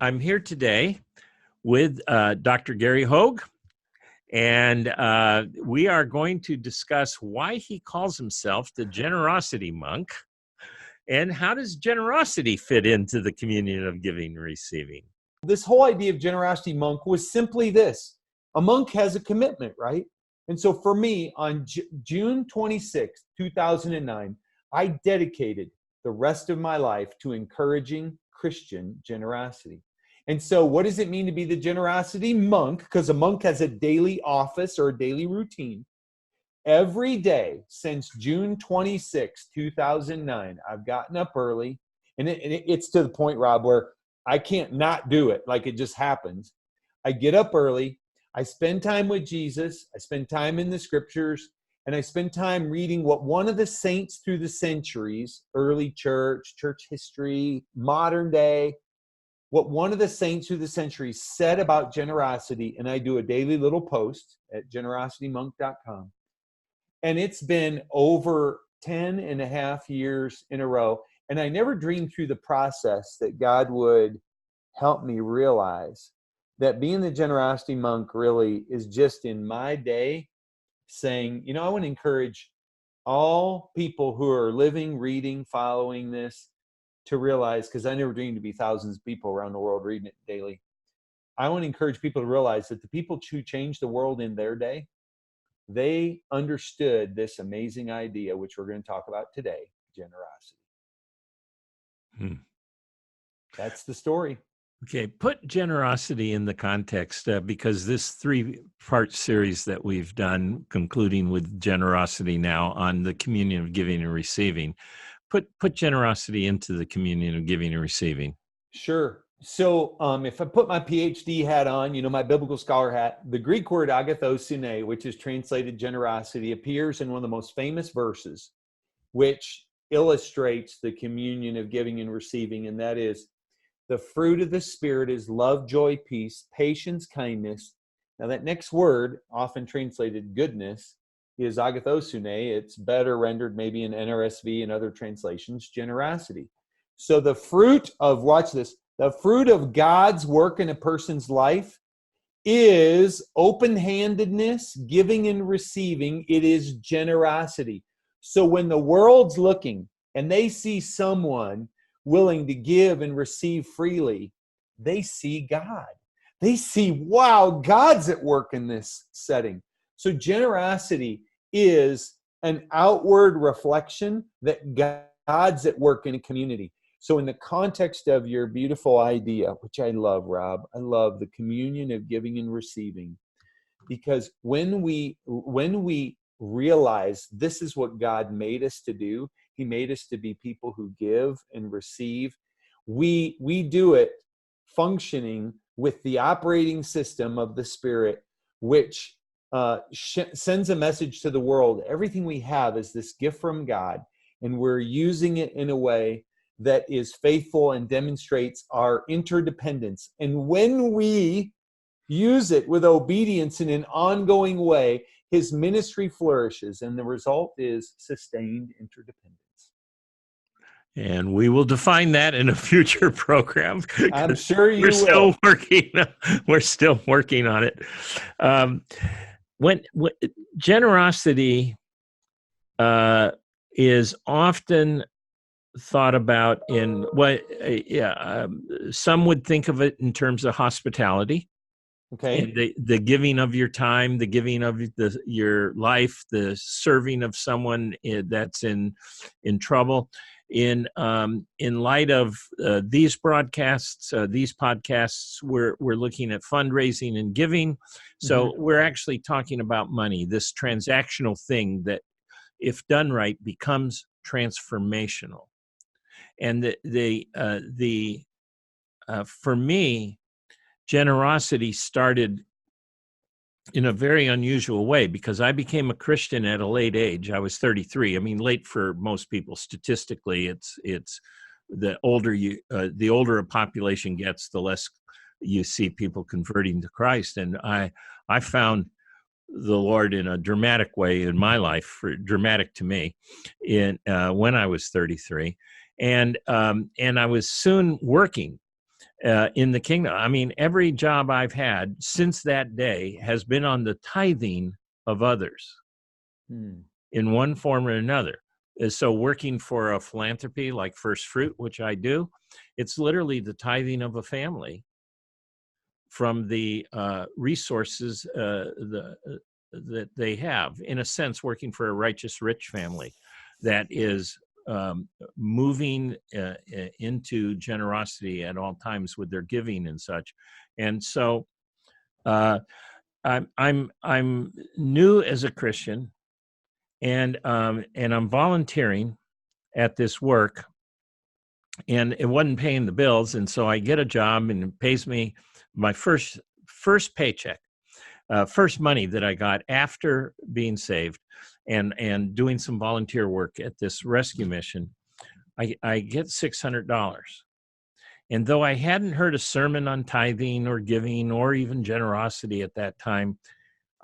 I'm here today with Dr. Gary Hoag, and we are going to discuss why he calls himself the generosity monk, and how does generosity fit into the communion of giving and receiving. This whole idea of generosity monk was simply this. A monk has a commitment, right? And so for me, on June 26, 2009, I dedicated the rest of my life to encouraging Christian generosity. And so what does it mean to be the generosity monk? Because a monk has a daily office or a daily routine. Every day since June 26, 2009, I've gotten up early. And it's to the point, Rob, where I can't not do it. Like it just happens. I get up early. I spend time with Jesus. I spend time in the scriptures. And I spend time reading what one of the saints through the centuries, early church, church history, modern day, what one of the saints through the centuries said about generosity. And I do a daily little post at generositymonk.com. And it's been over 10 and a half years in a row. And I never dreamed through the process that God would help me realize that being the generosity monk really is just in my day saying, I want to encourage all people who are living, reading, following this to realize, because I never dreamed to be thousands of people around the world reading it daily. I want to encourage people to realize that the people who changed the world in their day, they understood this amazing idea, which we're going to talk about today, generosity. That's the story. Okay, put generosity in the context because this three-part series that we've done, concluding with generosity now on the communion of giving and receiving, put generosity into the communion of giving and receiving. Sure. So if I put my PhD hat on, my biblical scholar hat, the Greek word agathosune, which is translated generosity, appears in one of the most famous verses, which illustrates the communion of giving and receiving, and that is, the fruit of the Spirit is love, joy, peace, patience, kindness. Now that next word, often translated goodness, is agathosune. It's better rendered maybe in NRSV and other translations, generosity. So the fruit of, watch this, the fruit of God's work in a person's life is open-handedness, giving and receiving. It is generosity. So when the world's looking and they see someone willing to give and receive freely, they see God. They see, wow, God's at work in this setting. So generosity is an outward reflection that God's at work in a community. So in the context of your beautiful idea, which I love, Rob, I love the communion of giving and receiving, because when we realize this is what God made us to do, He made us to be people who give and receive. We do it functioning with the operating system of the Spirit, which sends a message to the world. Everything we have is this gift from God, and we're using it in a way that is faithful and demonstrates our interdependence. And when we use it with obedience in an ongoing way, His ministry flourishes, and the result is sustained interdependence. And we will define that in a future program. I'm sure you will. We're still working on it. When generosity is often thought about in some would think of it in terms of hospitality. Okay. And the giving of your time, the giving of your life, the serving of someone that's in trouble. In light of these podcasts, we're looking at fundraising and giving. So we're actually talking about money, this transactional thing that, if done right, becomes transformational. And for me, generosity started in a very unusual way, because I became a Christian at a late age. I was 33. I mean, late for most people. Statistically, it's the older a population gets, the less you see people converting to Christ. And I found the Lord in a dramatic way in my life, dramatic to me, when I was 33, and I was soon working in the kingdom. I mean, every job I've had since that day has been on the tithing of others in one form or another. So working for a philanthropy like First Fruit, which I do, it's literally the tithing of a family from the resources that they have. In a sense, working for a righteous rich family that is moving into generosity at all times with their giving and such. And so I'm new as a Christian, and I'm volunteering at this work, and it wasn't paying the bills, and so I get a job, and it pays me my first paycheck, first money that I got after being saved, and doing some volunteer work at this rescue mission. I get $600. And though I hadn't heard a sermon on tithing or giving or even generosity at that time,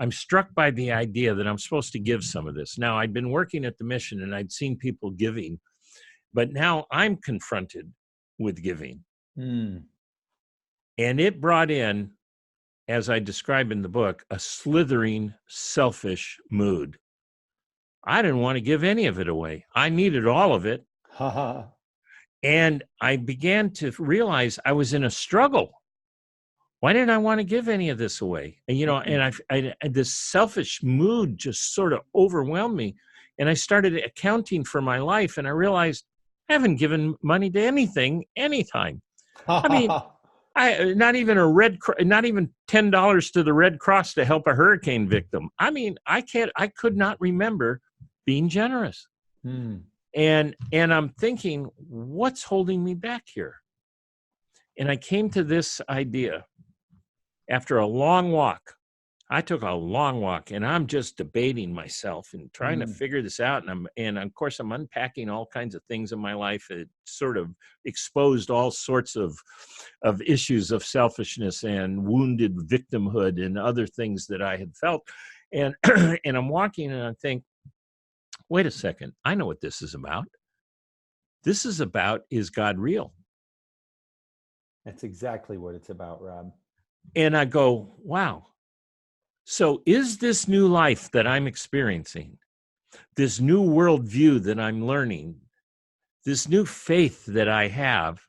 I'm struck by the idea that I'm supposed to give some of this. Now, I'd been working at the mission and I'd seen people giving, but now I'm confronted with giving. And it brought in, as I describe in the book, a slithering, selfish mood. I didn't want to give any of it away. I needed all of it. And I began to realize I was in a struggle. Why didn't I want to give any of this away? And, and this selfish mood just sort of overwhelmed me. And I started accounting for my life, and I realized I haven't given money to anything, anytime. I mean, not even $10 to the Red Cross to help a hurricane victim. I mean, I could not remember being generous. And I'm thinking, what's holding me back here? And I came to this idea after a long walk. I took a long walk, and I'm just debating myself and trying to figure this out. And of course, I'm unpacking all kinds of things in my life. It sort of exposed all sorts of issues of selfishness and wounded victimhood and other things that I had felt. And and I'm walking, and I think, wait a second, I know what this is about. This is about, is God real? That's exactly what it's about, Rob. And I go, wow. So is this new life that I'm experiencing, this new worldview that I'm learning, this new faith that I have,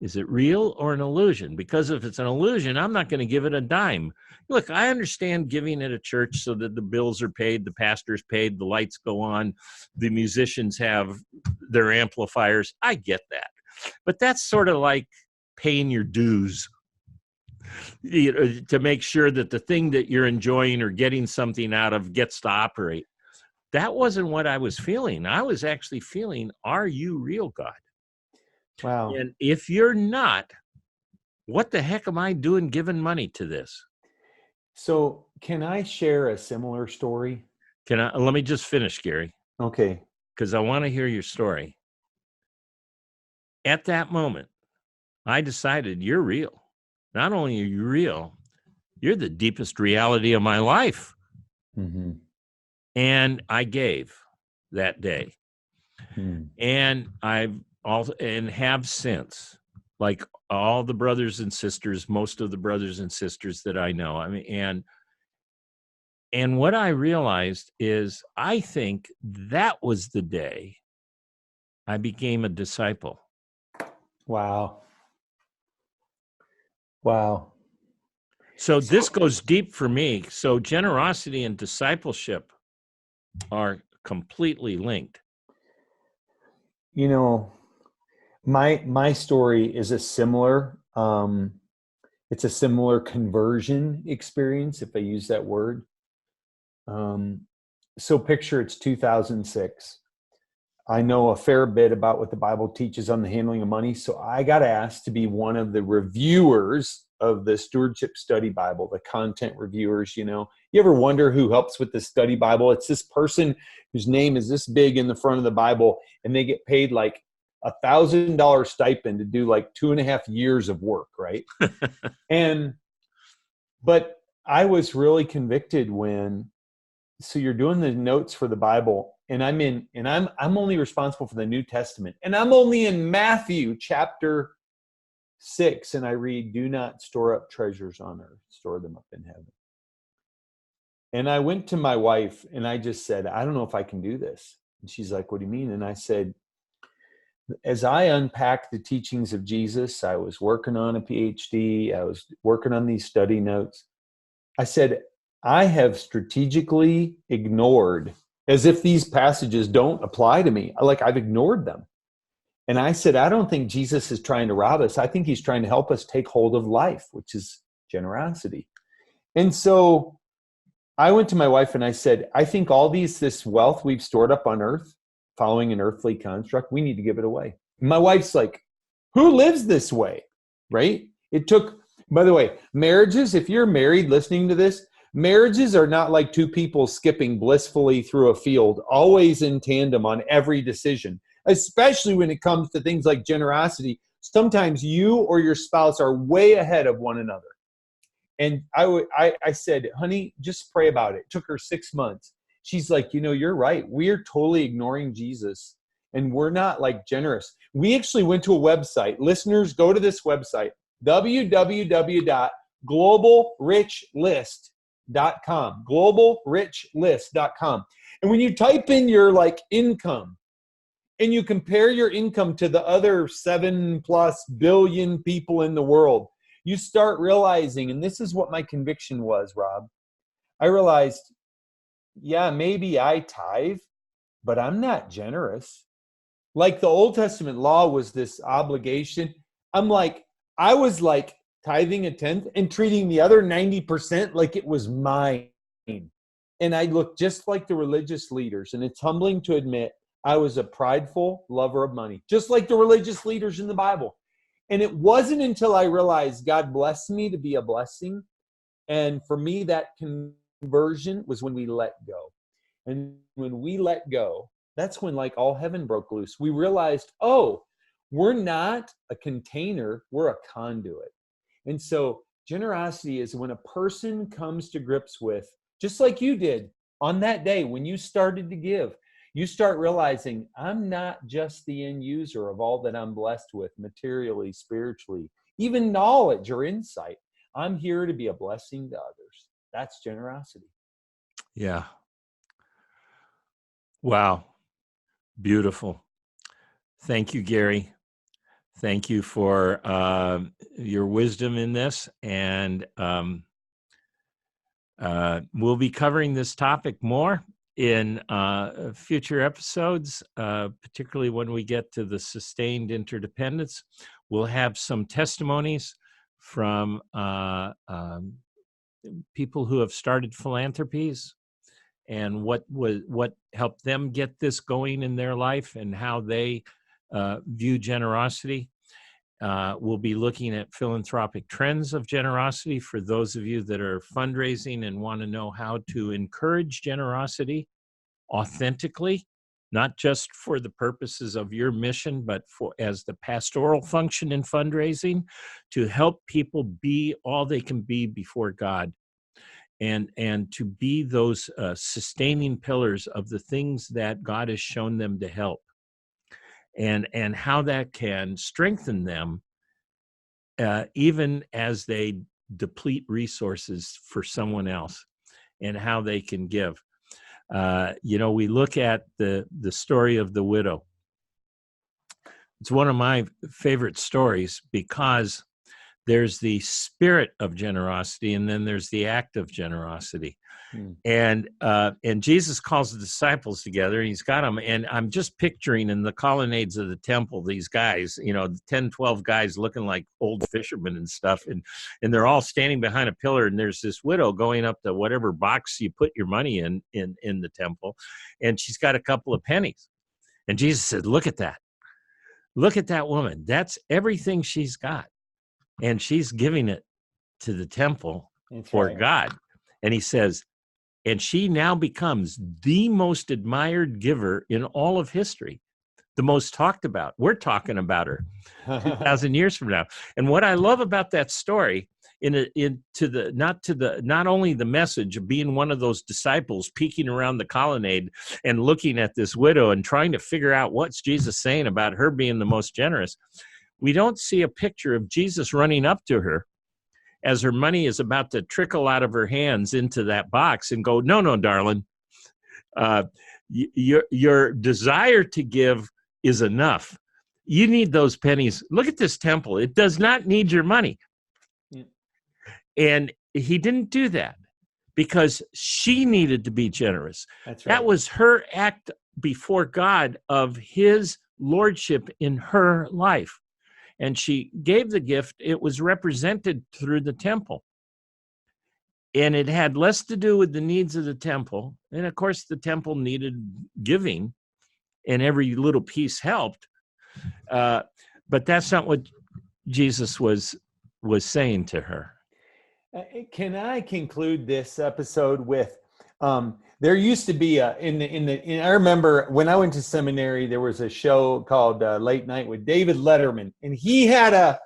is it real or an illusion? Because if it's an illusion, I'm not going to give it a dime. Look, I understand giving at a church so that the bills are paid, the pastor's paid, the lights go on, the musicians have their amplifiers. I get that. But that's sort of like paying your dues, to make sure that the thing that you're enjoying or getting something out of gets to operate. That wasn't what I was feeling. I was actually feeling, are you real, God? Wow. And if you're not, what the heck am I doing giving money to this? So can I share a similar story? Let me just finish, Gary. Okay. Because I want to hear your story. At that moment, I decided, you're real. Not only are you real, you're the deepest reality of my life. And I gave that day. And I've also, and have since, like all the brothers and sisters, most of the brothers and sisters that I know. I mean, and what I realized is, I think that was the day I became a disciple. Wow. So this goes deep for me. So generosity and discipleship are completely linked. You know, my story is a similar, it's a similar conversion experience, if I use that word. So picture it's 2006. I know a fair bit about what the Bible teaches on the handling of money. So I got asked to be one of the reviewers of the Stewardship Study Bible, the content reviewers. You ever wonder who helps with the study Bible? It's this person whose name is this big in the front of the Bible, and they get paid like $1,000 stipend to do like 2.5 years of work, right? But I was really convicted so you're doing the notes for the Bible, and I'm only responsible for the New Testament, and I'm only in Matthew chapter 6, and I read, "Do not store up treasures on earth, store them up in heaven." And I went to my wife and I just said, "I don't know if I can do this." And she's like, "What do you mean?" And I said, as I unpacked the teachings of Jesus, I was working on a PhD, I was working on these study notes. I said, I have strategically ignored, as if these passages don't apply to me, like I've ignored them. And I said, I don't think Jesus is trying to rob us. I think he's trying to help us take hold of life, which is generosity. And so I went to my wife and I said, I think all this wealth we've stored up on earth, following an earthly construct, we need to give it away. My wife's like, who lives this way? Right? It took, by the way, marriages, if you're married listening to this, marriages are not like two people skipping blissfully through a field, always in tandem on every decision, especially when it comes to things like generosity. Sometimes you or your spouse are way ahead of one another. And I said, honey, just pray about it. It took her 6 months. She's like, you're right. We're totally ignoring Jesus and we're not like generous. We actually went to a website. Listeners, go to this website, www.globalrichlist.com, globalrichlist.com. And when you type in your income and you compare your income to the other 7+ billion people in the world, you start realizing, and this is what my conviction was, Rob. I realized, yeah, maybe I tithe, but I'm not generous. Like the Old Testament law was this obligation. I was like tithing 1/10 and treating the other 90% like it was mine. And I looked just like the religious leaders. And it's humbling to admit I was a prideful lover of money, just like the religious leaders in the Bible. And it wasn't until I realized God blessed me to be a blessing. And for me, that conversion was when we let go. And when we let go, that's when all heaven broke loose. We realized, we're not a container, we're a conduit. And so generosity is when a person comes to grips with, just like you did on that day when you started to give, you start realizing I'm not just the end user of all that I'm blessed with materially, spiritually, even knowledge or insight. I'm here to be a blessing to others. That's generosity. Yeah. Wow. Beautiful. Thank you, Gary. Thank you for your wisdom in this. And we'll be covering this topic more in future episodes, particularly when we get to the sustained interdependence. We'll have some testimonies from people who have started philanthropies and what helped them get this going in their life and how they view generosity. We'll be looking at philanthropic trends of generosity for those of you that are fundraising and want to know how to encourage generosity authentically, not just for the purposes of your mission, but as the pastoral function in fundraising to help people be all they can be before God. And to be those sustaining pillars of the things that God has shown them to help, and how that can strengthen them even as they deplete resources for someone else, and how they can give. We look at the story of the widow. It's one of my favorite stories because there's the spirit of generosity, and then there's the act of generosity. And Jesus calls the disciples together, and he's got them. And I'm just picturing in the colonnades of the temple, these guys, 10, 12 guys looking like old fishermen and stuff. And they're all standing behind a pillar. And there's this widow going up to whatever box you put your money in the temple. And she's got a couple of pennies. And Jesus said, look at that. Look at that woman. That's everything she's got. And she's giving it to the temple for God. And he says, and she now becomes the most admired giver in all of history, the most talked about. We're talking about her 2,000 years from now. And what I love about that story, not only the message of being one of those disciples peeking around the colonnade and looking at this widow and trying to figure out what's Jesus saying about her being the most generous. we don't see a picture of Jesus running up to her as her money is about to trickle out of her hands into that box and go, no, no, darling, your desire to give is enough. You need those pennies. Look at this temple. It does not need your money. Yeah. And he didn't do that because she needed to be generous. That's right. That was her act before God of his lordship in her life. And she gave the gift. It was represented through the temple. And it had less to do with the needs of the temple. And of course, the temple needed giving, and every little piece helped. But that's not what Jesus was saying to her. Can I conclude this episode with, there used to be I remember when I went to seminary, there was a show called Late Night with David Letterman, and he had a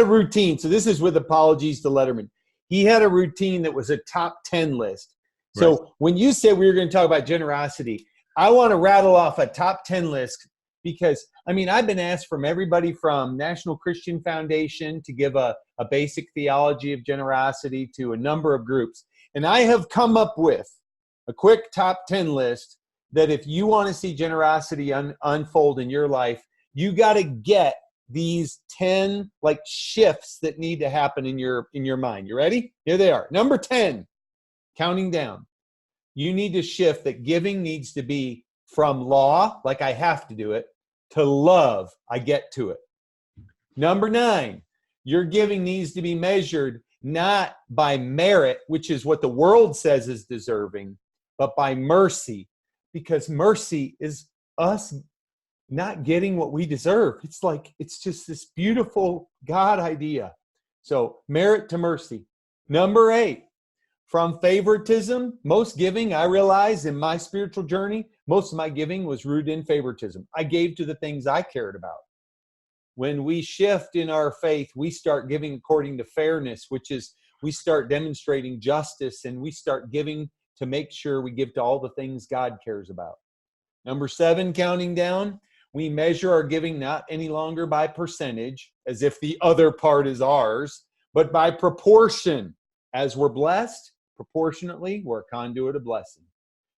routine. So this is with apologies to Letterman. He had a routine that was a top 10 list. So right. When you said we were going to talk about generosity, I want to rattle off a top 10 list because, I mean, I've been asked from everybody from National Christian Foundation to give a basic theology of generosity to a number of groups. And I have come up with a quick top 10 list that if you want to see generosity unfold in your life, you got to get these 10 like shifts that need to happen in your mind. You ready? Here they are. Number 10, counting down. You need to shift that giving needs to be from law, like I have to do it, to love, I get to it. Number 9, your giving needs to be measured not by merit, which is what the world says is deserving, but by mercy, because mercy is us not getting what we deserve. It's just this beautiful God idea. So merit to mercy. Number 8, from favoritism, most giving, I realized in my spiritual journey, most of my giving was rooted in favoritism. I gave to the things I cared about. When we shift in our faith, we start giving according to fairness, which is we start demonstrating justice, and we start giving to make sure we give to all the things God cares about. Number 7, counting down, we measure our giving not any longer by percentage, as if the other part is ours, but by proportion. As we're blessed, proportionately, we're a conduit of blessing.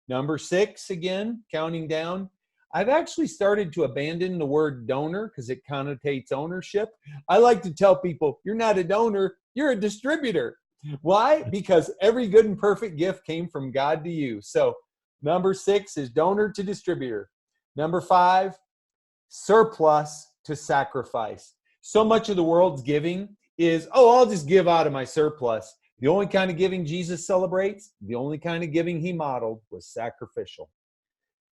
Number 6, again, counting down, I've actually started to abandon the word donor because it connotates ownership. I like to tell people, you're not a donor, you're a distributor. Why? Because every good and perfect gift came from God to you. So number 6 is donor to distributor. Number 5, surplus to sacrifice. So much of the world's giving is, I'll just give out of my surplus. The only kind of giving Jesus celebrates, the only kind of giving he modeled was sacrificial.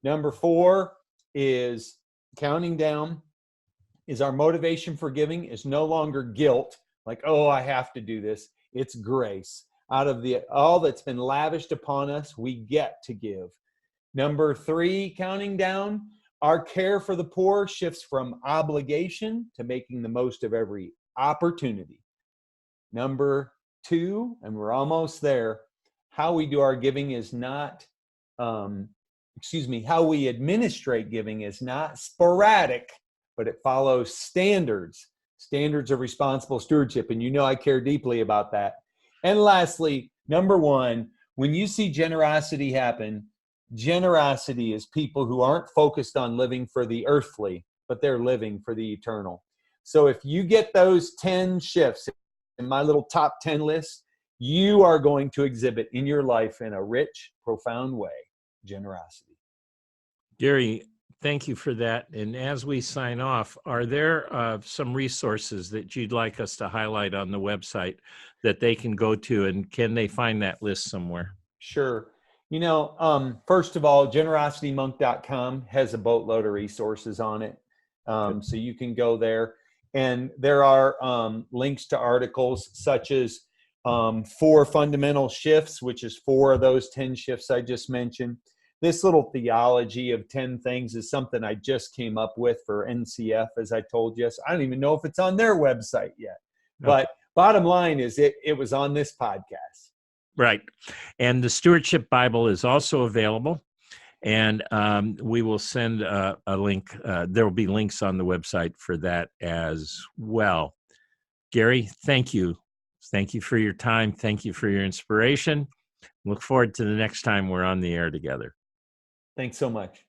Number 4 is counting down, is our motivation for giving is no longer guilt, like, I have to do this. It's grace. Out of all that's been lavished upon us, we get to give. Number 3, counting down, our care for the poor shifts from obligation to making the most of every opportunity. Number 2, and we're almost there, how we do our giving is not, how we administrate giving is not sporadic, but it follows standards of responsible stewardship. And I care deeply about that. And lastly, number 1, when you see generosity happen, generosity is people who aren't focused on living for the earthly, but they're living for the eternal. So if you get those 10 shifts in my little top 10 list, you are going to exhibit in your life in a rich, profound way, generosity. Gary, thank you for that. And as we sign off, are there some resources that you'd like us to highlight on the website that they can go to, and can they find that list somewhere? Sure. First of all, generositymonk.com has a boatload of resources on it. So you can go there. And there are links to articles such as 4 fundamental shifts, which is 4 of those 10 shifts I just mentioned. This little theology of 10 things is something I just came up with for NCF, as I told you. So I don't even know if it's on their website yet. Okay. But bottom line is it was on this podcast. Right. And the Stewardship Bible is also available. And we will send a link. There will be links on the website for that as well. Gary, thank you. Thank you for your time. Thank you for your inspiration. Look forward to the next time we're on the air together. Thanks so much.